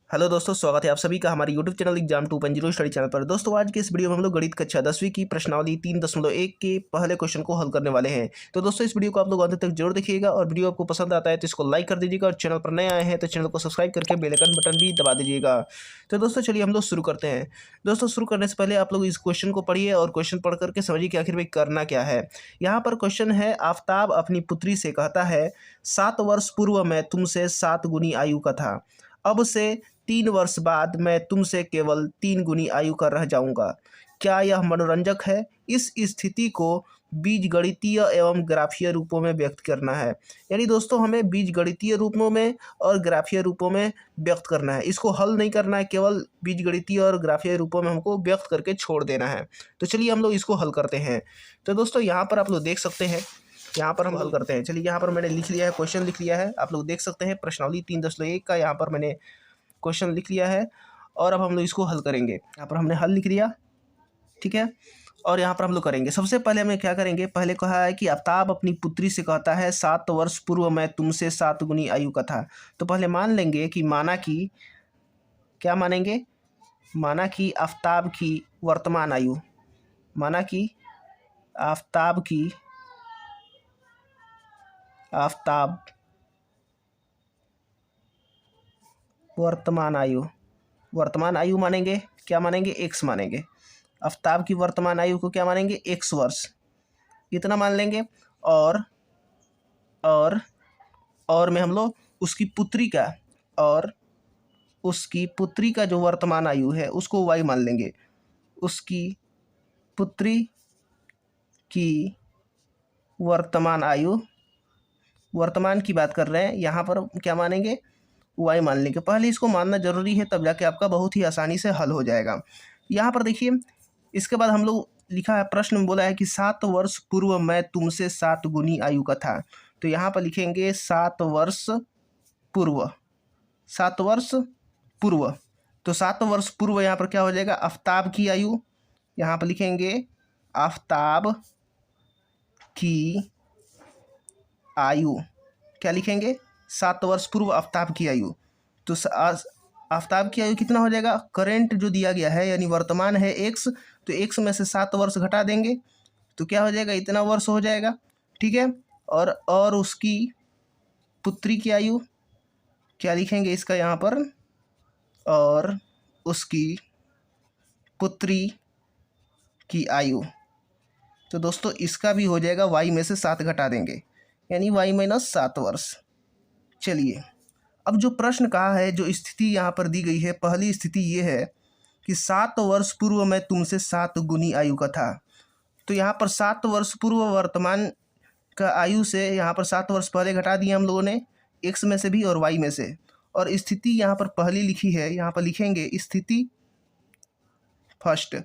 Hello दोस्तों, स्वागत है आप सभी का हमारे YouTube channel exam 2.0 study channel पर। दोस्तों आज के इस वीडियो में हम लोग गणित कक्षा 10वीं की प्रश्नावली 3.1 के पहले क्वेश्चन को हल करने वाले हैं। तो दोस्तों इस वीडियो को आप लोग अंत तक जरूर देखिएगा और वीडियो आपको पसंद आता है तो इसको लाइक कर दीजिएगा और चैनल पर नए आए हैं तो चैनल को सब्सक्राइब करके बेल आइकन बटन भी दबा दीजिएगा। तो दोस्तों चलिए हम लोग शुरू करते हैं। दोस्तों शुरू करने से पहले आप लोग इस क्वेश्चन को पढ़िए और क्वेश्चन पढ़ करके समझिए कि आखिर में करना क्या है। यहाँ पर क्वेश्चन है, आफ्ताब अपनी पुत्री से कहता है 7 वर्ष पूर्व मैं तुमसे 7 गुनी आयु का था, अब से 3 वर्ष बाद मैं तुमसे केवल 3 गुनी आयु का रह जाऊंगा। क्या यह मनोरंजक है? इस स्थिति को बीजगणितीय एवं ग्राफीय रूपों में व्यक्त करना है। यानी दोस्तों हमें बीजगणितीय रूपों में और ग्राफीय रूपों में व्यक्त करना है, इसको हल नहीं करना है, केवल बीजगणितीय और ग्राफीय रूपों में हमको व्यक्त करके छोड़ देना है। तो चलिए हम लोग इसको हल करते हैं। तो दोस्तों यहाँ पर आप लोग देख सकते हैं, यहाँ पर हम हल करते हैं। चलिए यहाँ पर मैंने लिख लिया है, क्वेश्चन लिख लिया है, आप लोग देख सकते हैं प्रश्नावली 3.1 का यहाँ पर मैंने क्वेश्चन लिख लिया है और अब हम लोग इसको हल करेंगे। यहाँ पर हमने हल लिख दिया, ठीक है, और यहाँ पर हम लोग करेंगे। सबसे पहले हमें क्या करेंगे, पहले कहा है कि आफ्ताब अपनी पुत्री से कहता है 7 वर्ष पूर्व मैं तुमसे 7 गुनी आयु का था। तो पहले मान लेंगे कि माना कि क्या मानेंगे, माना कि आफ्ताब की वर्तमान आयु, माना कि आफ्ताब की वर्तमान आयु मानेंगे, क्या मानेंगे, एक्स मानेंगे। आफ्ताब की वर्तमान आयु को क्या मानेंगे, एक्स वर्ष, इतना मान लेंगे। और में हम लोग उसकी पुत्री का जो वर्तमान आयु है उसको वाई मान लेंगे। उसकी पुत्री की वर्तमान आयु, वर्तमान की बात कर रहे हैं, यहाँ पर क्या मानेंगे, वाई मान लेंगे। पहले इसको मानना जरूरी है, तब जाके आपका बहुत ही आसानी से हल हो जाएगा। यहाँ पर देखिए, इसके बाद हम लोग लिखा है, प्रश्न में बोला है कि 7 वर्ष पूर्व मैं तुमसे 7 गुनी आयु का था। तो यहाँ पर लिखेंगे 7 वर्ष पूर्व, 7 वर्ष पूर्व। तो 7 वर्ष पूर्व यहाँ पर क्या हो जाएगा, आफ्ताब की आयु, यहाँ पर लिखेंगे आफ्ताब की आयु, क्या लिखेंगे, 7 वर्ष पूर्व आफ्ताब की आयु। तो आफ्ताब की आयु कितना हो जाएगा, करेंट जो दिया गया है यानी वर्तमान है एक्स, तो एक्स में से 7 वर्ष घटा देंगे तो क्या हो जाएगा, इतना वर्ष हो जाएगा, ठीक है। और उसकी पुत्री की आयु क्या लिखेंगे इसका यहाँ पर, और उसकी पुत्री की आयु, तो दोस्तों इसका भी हो जाएगा, वाई में से 7 घटा देंगे यानी वाई माइनस 7 वर्ष। चलिए अब जो प्रश्न कहा है, जो स्थिति यहाँ पर दी गई है, पहली स्थिति ये है कि 7 वर्ष पूर्व मैं तुमसे 7 गुनी आयु का था। तो यहाँ पर 7 वर्ष पूर्व वर्तमान का आयु से यहाँ पर 7 वर्ष पहले घटा दिए हम लोगों ने, एक्स में से भी और वाई में से। और स्थिति यहाँ पर पहली लिखी है, यहाँ पर लिखेंगे स्थिति फर्स्ट।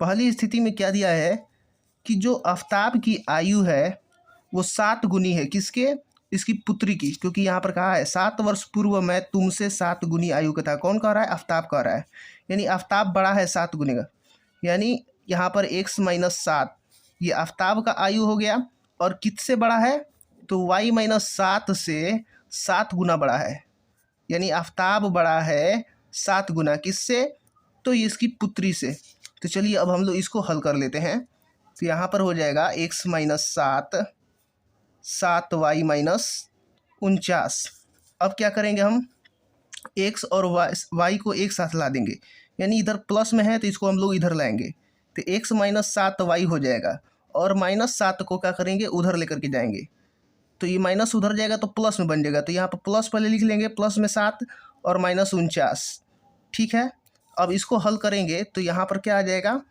पहली स्थिति में क्या दिया है कि जो आफ्ताब की आयु है वो 7 गुनी है, किसके, इसकी पुत्री की, क्योंकि यहाँ पर कहा है 7 वर्ष पूर्व मैं तुमसे 7 गुनी आयु का था। कौन कह रहा है, आफ्ताब कह रहा है, यानी आफ्ताब बड़ा है 7 गुनी का, यानी यहाँ पर x माइनस 7 ये आफ्ताब का आयु हो गया। और किससे बड़ा है, तो y माइनस 7 से 7 गुना बड़ा है, यानी आफ्ताब बड़ा है 7 गुना, किससे, तो ये इसकी पुत्री से। तो चलिए अब हम लोग इसको हल कर लेते हैं। तो यहाँ पर हो जाएगा x माइनस 7 वाई माइनस 49। अब क्या करेंगे हम, x और y को एक साथ ला देंगे, यानी इधर प्लस में है तो इसको हम लोग इधर लाएंगे, तो x माइनस 7 वाई हो जाएगा। और माइनस 7 को क्या करेंगे, उधर लेकर के जाएंगे, तो ये माइनस उधर जाएगा तो प्लस में बन जाएगा। तो यहाँ पर प्लस पहले लिख लेंगे, प्लस में 7 और माइनस 49, ठीक है। अब इसको हल करेंगे तो यहाँ पर क्या आ जाएगा,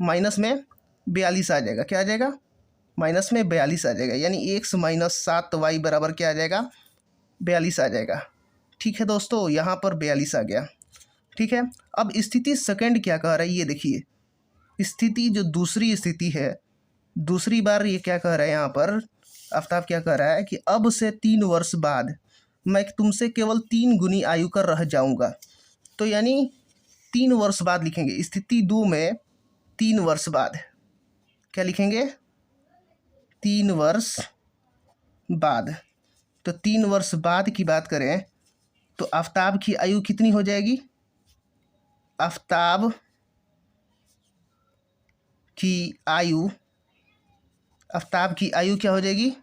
माइनस में 42 आ जाएगा, क्या आ जाएगा, माइनस में 42 आ जाएगा, यानी x माइनस 7 वाई बराबर क्या आ जाएगा, 42 आ जाएगा, ठीक है दोस्तों, यहाँ पर 42 आ गया, ठीक है। अब स्थिति सेकंड क्या कह रहा है, ये देखिए, स्थिति जो दूसरी स्थिति है, दूसरी बार ये क्या कह रहा है, यहाँ पर आफ्ताब क्या कह रहा है कि अब से 3 वर्ष बाद मैं तुमसे केवल 3 गुनी आयु का रह जाऊँगा। तो यानी 3 वर्ष बाद लिखेंगे, स्थिति 2 में 3 वर्ष बाद क्या लिखेंगे, 3 वर्ष बाद। तो 3 वर्ष बाद की बात करें तो आफताब की आयु कितनी हो जाएगी? आफताब की आयु क्या हो जाएगी?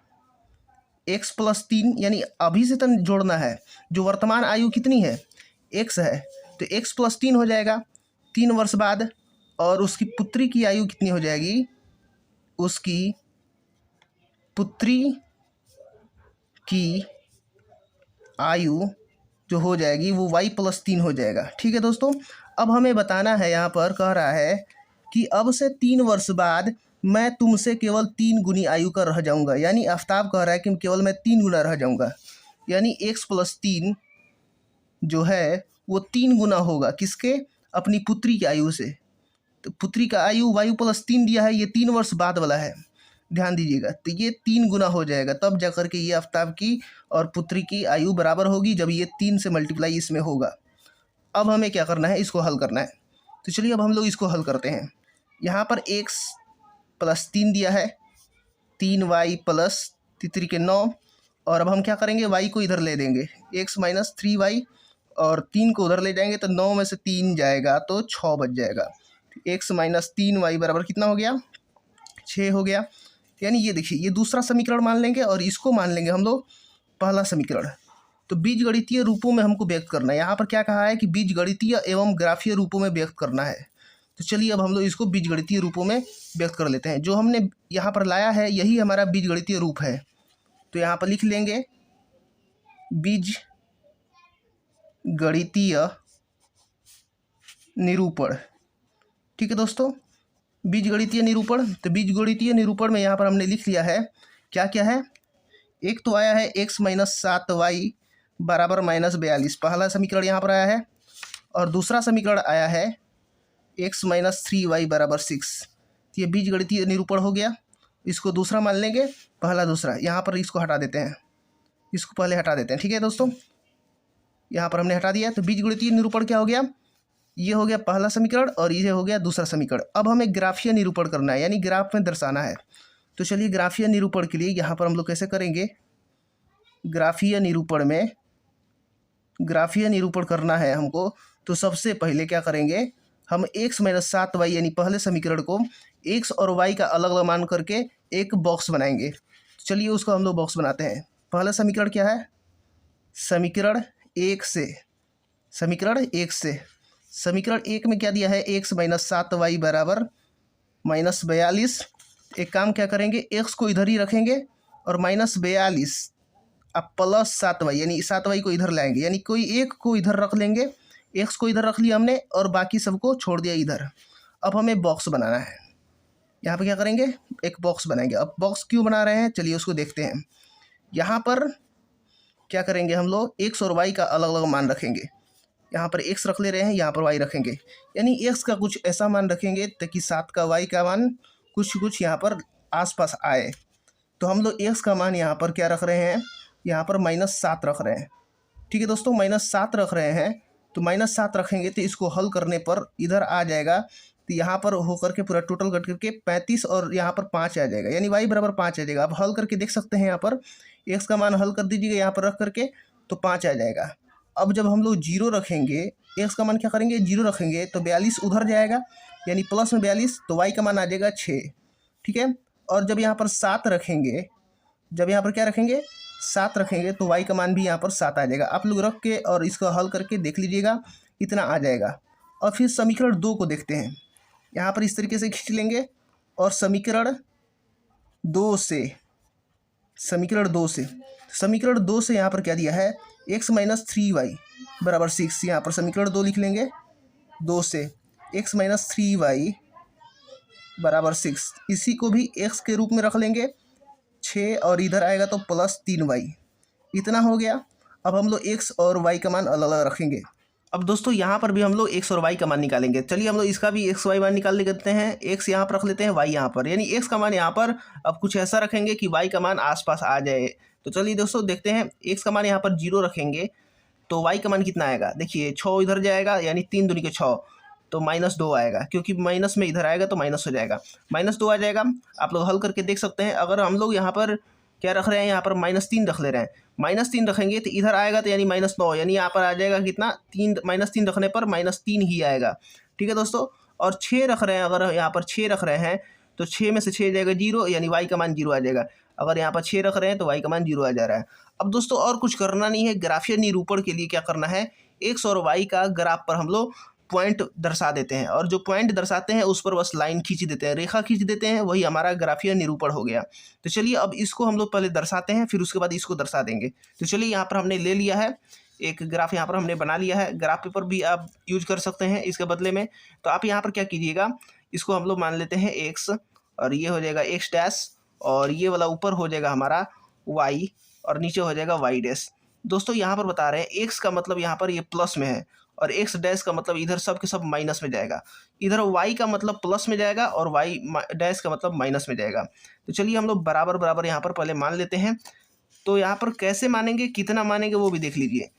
x + 3, यानी अभी से तो जोड़ना है, जो वर्तमान आयु कितनी है x है, तो x + 3 हो जाएगा 3 वर्ष बाद। और उसकी पुत्री की आयु कितनी हो जाएगी? उसकी पुत्री की आयु जो हो जाएगी वो y + 3 हो जाएगा। ठीक है दोस्तों, अब हमें बताना है, यहाँ पर कह रहा है कि अब से 3 वर्ष बाद मैं तुमसे केवल 3 गुनी आयु का रह जाऊंगा। यानी आफताब कह रहा है कि केवल मैं 3 गुना रह जाऊंगा, यानी x + 3 जो है वो 3 गुना होगा किसके? अपनी पुत्री की आयु से। तो पुत्री का आयु y + 3 दिया है, ये 3 वर्ष बाद वाला है, ध्यान दीजिएगा। तो ये 3 गुना हो जाएगा, तब जा करके ये आफताब की और पुत्री की आयु बराबर होगी, जब ये 3 से मल्टीप्लाई इसमें होगा। अब हमें क्या करना है? इसको हल करना है। तो चलिए अब हम लोग इसको हल करते हैं। यहाँ पर x + 3 दिया है, 3y + 3 के 9, और अब हम क्या करेंगे? y को इधर ले देंगे, x - 3y, और 3 को उधर ले जाएंगे तो 9 में से 3 जाएगा तो 6 बच जाएगा। x - 3y बराबर कितना हो गया? 6 हो गया। यानी ये देखिए, ये दूसरा समीकरण मान लेंगे और इसको मान लेंगे हम लोग पहला समीकरण। तो बीजगणितीय रूपों में हमको व्यक्त करना है। यहाँ पर क्या कहा है कि बीजगणितीय एवं ग्राफीय रूपों में व्यक्त करना है। तो चलिए अब हम लोग इसको बीजगणितीय रूपों में व्यक्त कर लेते हैं। जो हमने यहाँ पर लाया है यही हमारा बीजगणितीय रूप है। तो यहाँ पर लिख लेंगे बीजगणितीय निरूपण। ठीक है दोस्तों, बीजगणितीय निरूपण। तो बीजगणितीय निरूपण में यहाँ पर हमने लिख लिया है क्या क्या है। एक तो आया है x - 7y बराबर -42, पहला समीकरण यहाँ पर आया है। और दूसरा समीकरण आया है x - 3y बराबर 6। तो ये बीजगणितीय निरूपण हो गया। इसको दूसरा मान लेंगे, पहला दूसरा। यहाँ पर इसको हटा देते हैं, इसको पहले हटा देते हैं। ठीक है दोस्तों, यहाँ पर हमने हटा दिया। तो बीजगणितीय निरूपण क्या हो गया? ये हो गया पहला समीकरण और ये हो गया दूसरा समीकरण। अब हमें ग्राफीय निरूपण करना है, यानी ग्राफ में दर्शाना है। तो चलिए ग्राफीय निरूपण के लिए यहाँ पर हम लोग कैसे करेंगे? ग्राफीय निरूपण करना है हमको, तो सबसे पहले क्या करेंगे? हम x - 7y यानी पहले समीकरण को x और y का अलग अलग मान करके एक बॉक्स बनाएंगे। चलिए उसको हम लोग बॉक्स बनाते हैं। पहला समीकरण क्या है? समीकरण 1 से समीकरण 1 में क्या दिया है? x - 7y बराबर -42। एक काम क्या करेंगे? x को इधर ही रखेंगे और -42 अब +7y, यानी 7y को इधर लाएंगे, यानी कोई एक को इधर रख लेंगे। x को इधर रख लिया हमने और बाकी सबको छोड़ दिया इधर। अब हमें बॉक्स बनाना है। यहाँ पे क्या करेंगे? एक बॉक्स बनाएंगे। अब बॉक्स क्यों बना रहे हैं चलिए उसको देखते हैं। यहाँ पर क्या करेंगे? हम लोग x और y का अलग अलग मान रखेंगे। यहाँ पर x रख ले रहे हैं, यहाँ पर y रखेंगे, यानी x का कुछ ऐसा मान रखेंगे ताकि 7 का y का मान कुछ यहाँ पर आसपास आए। तो हम लोग x का मान यहाँ पर क्या रख रहे हैं? यहाँ पर -7 रख रहे हैं। ठीक है दोस्तों, -7 रख रहे हैं। तो -7 रखेंगे तो इसको हल करने पर इधर आ जाएगा। तो यहाँ पर होकर के पूरा टोटल कट करके 35 और यहाँ पर 5 आ जाएगा, यानी y बराबर 5 आ जाएगा। आप हल करके देख सकते हैं, यहाँ पर x का मान हल कर दीजिएगा यहाँ पर रख करके, तो 5 आ जाएगा। अब जब हम लोग 0 रखेंगे, x का मान क्या करेंगे? 0 रखेंगे तो 42 उधर जाएगा, यानी प्लस में 42, तो y का मान आ जाएगा 6। ठीक है, और जब यहाँ पर 7 रखेंगे, जब यहाँ पर क्या रखेंगे? 7 रखेंगे तो y का मान भी यहाँ पर 7 आ जाएगा। आप लोग रख के और इसको हल करके देख लीजिएगा, इतना आ जाएगा। और फिर समीकरण 2 को देखते हैं। यहाँ पर इस तरीके से खींच लेंगे और समीकरण 2 से यहाँ पर क्या दिया है? x - 3y बराबर 6। यहाँ पर समीकरण 2 लिख लेंगे। 2 से x - 3y बराबर 6, इसी को भी x के रूप में रख लेंगे 6, और इधर आएगा तो +3y। इतना हो गया। अब हम लोग x और y का मान अलग अलग रखेंगे। अब दोस्तों यहाँ पर भी हम लोग x और y का मान निकालेंगे। चलिए हम लोग इसका भी x y मान निकाल लेते हैं। x यहाँ पर रख लेते हैं, y यहाँ पर, यानी x का मान यहाँ पर अब कुछ ऐसा रखेंगे कि y का मान आसपास आ जाए। तो चलिए दोस्तों देखते हैं। x का मान यहाँ पर 0 रखेंगे तो y का मान कितना आएगा? देखिए 6 इधर जाएगा, यानी 3 दूनी के 6, तो -2 आएगा, क्योंकि माइनस में इधर आएगा तो माइनस हो जाएगा, -2 आ जाएगा। आप लोग हल करके देख सकते हैं। अगर हम लोग यहाँ पर क्या रख रहे हैं यहाँ पर -3 रख ले रहे हैं। -3 रखेंगे तो इधर आएगा तो यानी -9, यानी यहाँ पर आ जाएगा कितना, 3, -3 रखने पर -3 ही आएगा। ठीक है दोस्तों। और 6 रख रहे हैं, अगर यहाँ पर 6 रख रहे हैं तो 6 में से 6 जाएगा 0, यानी y का मान 0 आ जाएगा। अगर यहाँ पर 6 रख रहे हैं तो y का मान 0 आ जा रहा है। अब दोस्तों और कुछ करना नहीं है, ग्राफीय निरूपण के लिए क्या करना है, x और y का ग्राफ पर हम लोग पॉइंट दर्शा देते हैं, और जो पॉइंट दर्शाते हैं उस पर बस लाइन खींच देते हैं, रेखा खींच देते हैं, वही हमारा ग्राफीय निरूपण हो गया। तो चलिए अब इसको हम लोग पहले दर्शाते हैं, फिर उसके बाद इसको दर्शा देंगे। तो चलिए यहाँ पर हमने ले लिया है एक ग्राफ, यहाँ पर हमने बना लिया है। ग्राफ पेपर भी आप यूज कर सकते हैं इसके बदले में। तो आप यहाँ पर क्या कीजिएगा, इसको हम लोग मान लेते हैं x, और ये हो जाएगा x डैश, और ये वाला ऊपर हो जाएगा हमारा y, और नीचे हो जाएगा y डैश। दोस्तों यहाँ पर बता रहे हैं x का मतलब यहाँ पर ये प्लस में है, और x डैश का मतलब इधर सब के सब माइनस में जाएगा। इधर y का मतलब प्लस में जाएगा और y डैश का मतलब माइनस में जाएगा। तो चलिए हम लोग बराबर बराबर यहाँ पर पहले मान लेते हैं। तो यहाँ पर कैसे मानेंगे, कितना मानेंगे वो भी देख लीजिए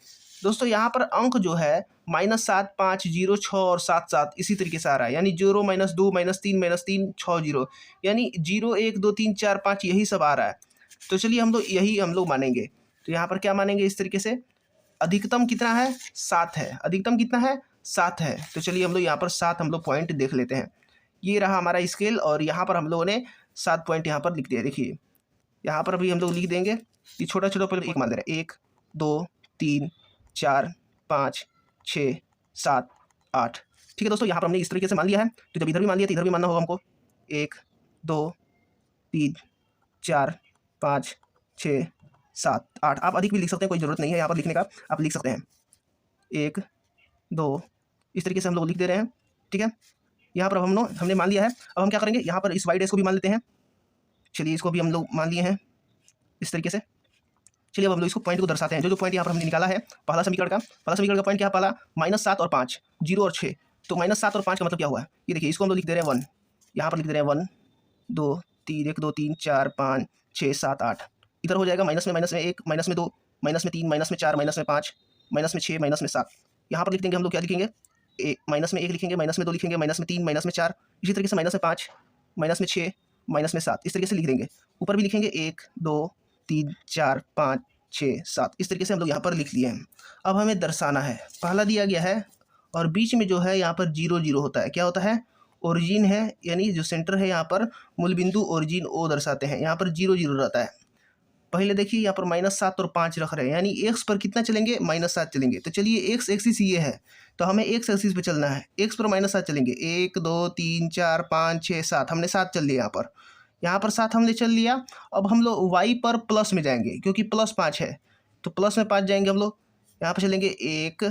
दोस्तों। यहाँ पर अंक जो है -7, 5, 0, 6 और 7, 7 इसी तरीके से आ रहा है, यानी 0, -2, -3, -3, 6, 0, यानी 0, 1, 2, 3, 4, 5 यही सब आ रहा है। तो चलिए हम लोग यही हम लोग मानेंगे। तो यहाँ पर क्या मानेंगे, इस तरीके से अधिकतम कितना है, 7 है। अधिकतम कितना है, 7 है। तो चलिए हम लोग यहाँ पर 7 हम लोग पॉइंट देख लेते हैं। ये रहा हमारा स्केल, और यहाँ पर हम लोगों ने 7 पॉइंट यहाँ पर लिख दिया। देखिए यहाँ पर भी हम लोग लिख देंगे, ये छोटा छोटा पहले एक मान दे रहे हैं, 1, 2, 3, 4, 5, 6, 7, 8। ठीक है दोस्तों, यहाँ पर हमने इस तरीके से मान लिया है। तो जब इधर भी मान लिया तो इधर भी मानना होगा हमको। 1, 2, 3, 4, 5, 6, 7, 8। आप अधिक भी लिख सकते हैं, कोई ज़रूरत नहीं है यहाँ पर लिखने का, आप लिख सकते हैं 1, 2, इस तरीके से हम लोग लिख दे रहे हैं। ठीक है, यहाँ पर हमने मान लिया है। अब हम क्या करेंगे, यहाँ पर इस y डैश को भी मान लेते हैं। चलिए इसको भी हम लोग मान लिए हैं इस तरीके से। चलिए अब हम लोग इसको पॉइंट को दर्शाते हैं। जो पॉइंट यहाँ पर हमने निकाला है पहला समीकरण का पॉइंट क्या, पहला -7 और 5, 0 और 6। तो -7 और 5 का मतलब क्या हुआ है, ये देखिए इसको हम लोग लिख दे रहे हैं 1, यहाँ पर लिख दे रहे हैं 1, 2, 3, 1, 2, 3, 4, 5, 6, 7, 8। इधर हो जाएगा -में 1, -में 2, -में 3, -में 4, -में 5, -में 6, -में 7। यहाँ पर लिख देंगे हम लोग, क्या लिखेंगे, -में 1 लिखेंगे, -में 2 लिखेंगे, -में 3, -में 4, इसी तरीके से -में 5, -में 6, -में 7 इस तरीके से लिख देंगे। ऊपर भी लिखेंगे 1, 2, 3, 4, 5, 6, 7 इस तरीके से हम लोग यहाँ पर लिख लिए हैं। अब हमें दर्शाना है, पहला दिया गया है और बीच में जो है यहाँ पर 0, 0 होता है। क्या होता है, ओरिजिन है, यानी जो सेंटर है यहाँ पर मूल बिंदु ओरिजिन ओ दर्शाते हैं। यहाँ पर 0, 0 रहता है। पहले देखिए यहाँ पर -7 और 5 रख रहे हैं, यानी एक्स पर कितना चलेंगे, -7 चलेंगे। तो चलिए एक्स एक्सिस ये है, तो हमें एक्स एक्सिस पे चलना है, एक्स पर -7 चलेंगे। 1, 2, 3, 4, 5, 6, 7, हमने 7 चल लिया यहाँ पर 7 हमने चल लिया। अब हम लोग y पर प्लस में जाएंगे, क्योंकि +5 है तो प्लस में 5 जाएंगे हम लोग। यहाँ पर चलेंगे 1,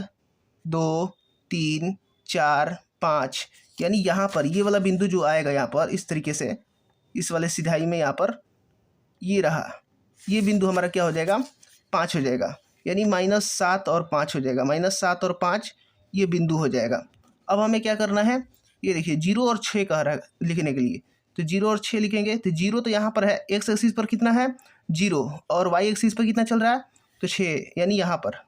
2, 3, 4, 5, यानी यहाँ पर ये वाला बिंदु जो आएगा यहाँ पर इस तरीके से, इस वाले सिधाई में यहाँ पर ये रहा, ये बिंदु हमारा क्या हो जाएगा, 5 हो जाएगा, यानी -7 और 5 हो जाएगा। -7 और 5 ये बिंदु हो जाएगा। अब हमें क्या करना है, ये देखिए 0 और 6 कह रहा है लिखने के लिए, तो 0 और 6 लिखेंगे। तो 0 तो यहाँ पर है, एक्स एक्सिस पर कितना है 0, और वाई एक्सिस पर कितना चल रहा है तो 6, यानी यहाँ पर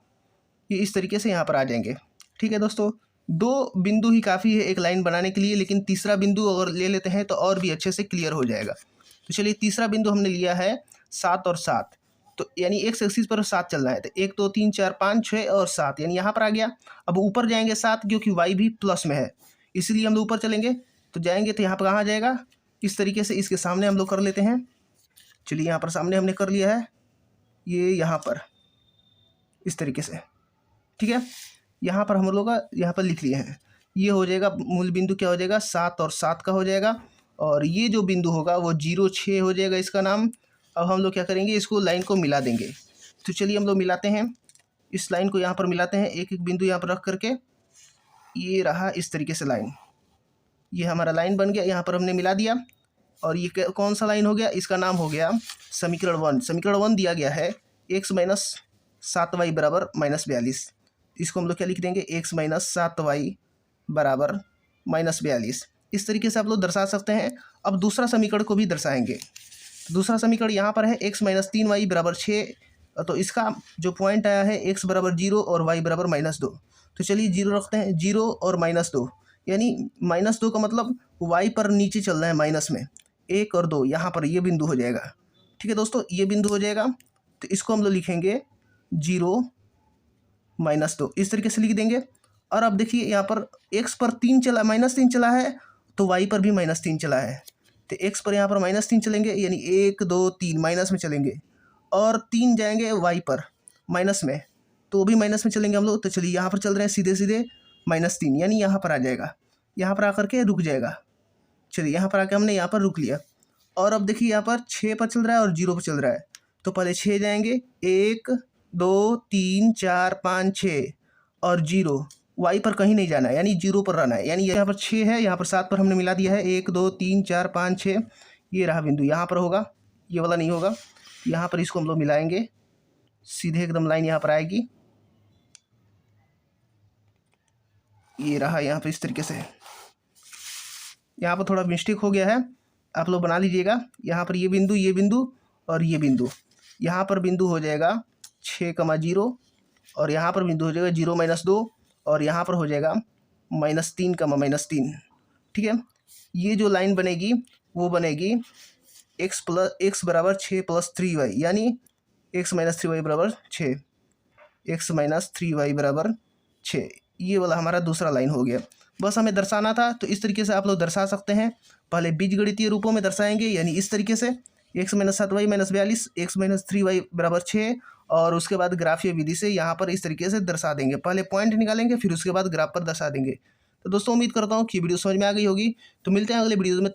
ये इस तरीके से यहाँ पर आ जाएंगे। ठीक है दोस्तों, 2 बिंदु ही काफ़ी है एक लाइन बनाने के लिए, लेकिन तीसरा बिंदु अगर ले लेते हैं तो और भी अच्छे से क्लियर हो जाएगा। तो चलिए तीसरा बिंदु हमने लिया है 7 और 7, तो यानी एक्स एक्सिस पर 7 चलना है। तो 1, 2, 3, 4, 5, 6 और 7, यानी यहाँ पर आ गया। अब ऊपर जाएंगे 7, क्योंकि वाई भी प्लस में है, इसलिए हम लोग ऊपर चलेंगे। तो जाएंगे तो यहाँ पर कहाँ जाएगा, इस तरीके से इसके सामने हम लोग कर लेते हैं। चलिए यहाँ पर सामने हमने कर लिया है, ये यहाँ पर इस तरीके से। ठीक है, यहाँ पर हम लोग यहाँ पर लिख लिए हैं। ये हो जाएगा मूल बिंदु, क्या हो जाएगा 7 और 7 का हो जाएगा, और ये जो बिंदु होगा वो 0, 6 हो जाएगा इसका नाम। अब हम लोग क्या करेंगे, इसको लाइन को मिला देंगे। तो चलिए हम लोग मिलाते हैं, इस लाइन को यहाँ पर मिलाते हैं, एक एक बिंदु यहाँ पर रख करके। ये रहा इस तरीके से लाइन, ये हमारा लाइन बन गया, यहाँ पर हमने मिला दिया। और ये कौन सा लाइन हो गया, इसका नाम हो गया समीकरण 1। समीकरण 1 दिया गया है x - 7y बराबर -42। इसको हम लोग क्या लिख देंगे, x - 7y बराबर -42। इस तरीके से आप लोग दर्शा सकते हैं। अब दूसरा समीकरण को भी दर्शाएंगे। दूसरा समीकरण यहाँ पर है x - 3y बराबर 6, तो इसका जो पॉइंट आया है x बराबर 0 और y बराबर -2। तो चलिए 0 रखते हैं, 0 और -2, यानी -2 का मतलब y पर नीचे चल रहा है माइनस में, 1 और 2 यहाँ पर ये बिंदु हो जाएगा। ठीक है दोस्तों, ये बिंदु हो जाएगा। तो इसको हम लोग लिखेंगे 0 -2, इस तरीके से लिख देंगे। और अब देखिए यहाँ पर x पर 3 चला, -3 चला है, तो y पर भी -3 चला है। तो x पर यहाँ पर -3 चलेंगे, यानी 1 2 3 माइनस में चलेंगे, और 3 जाएंगे y पर माइनस में, तो भी माइनस में चलेंगे हम लोग। तो चलिए यहाँ पर चल रहे हैं सीधे सीधे -3, यानी यहाँ पर आ जाएगा, यहाँ पर आकर के रुक जाएगा। चलिए यहाँ पर आके हमने यहाँ पर रुक लिया। और अब देखिए यहाँ पर 6 पर चल रहा है और 0 पर चल रहा है, तो पहले 6 जाएंगे, 1 2 3 4 5 6, और 0, y पर कहीं नहीं जाना है, यानी 0 पर रहना है। यानी यहाँ पर 6 है, यहाँ पर 7 पर हमने मिला दिया है, 1 2 3 4 5 6, ये रहा बिंदु, यहाँ पर होगा, ये वाला नहीं होगा। यहाँ पर इसको हम लोग मिलाएंगे, सीधे एकदम लाइन यहाँ पर आएगी, ये रहा यहाँ पर इस तरीके से। यहाँ पर थोड़ा मिस्टेक हो गया है, आप लोग बना लीजिएगा। यहाँ पर ये बिंदु और ये बिंदु, यहाँ पर बिंदु हो जाएगा 6,0, और यहाँ पर बिंदु हो जाएगा 0 -2, और यहाँ पर हो जाएगा -3, -3। ठीक है, ये जो लाइन बनेगी वो बनेगी x बराबर 6 + 3y, यानी x - 3y बराबर 6, x - 3y बराबर 6। ये वाला हमारा दूसरा लाइन हो गया। बस हमें दर्शाना था, तो इस तरीके से आप लोग दर्शा सकते हैं। पहले बीजगणितीय रूपों में दर्शाएंगे, यानी इस तरीके से x - 7y - 42, x - 3y बराबर 6, और उसके बाद ग्राफीय विधि से यहाँ पर इस तरीके से दर्शा देंगे। पहले पॉइंट निकालेंगे, फिर उसके बाद ग्राफ पर दर्शा देंगे। तो दोस्तों उम्मीद करता हूँ कि वीडियो समझ में आ गई होगी। तो मिलते हैं अगले वीडियो में।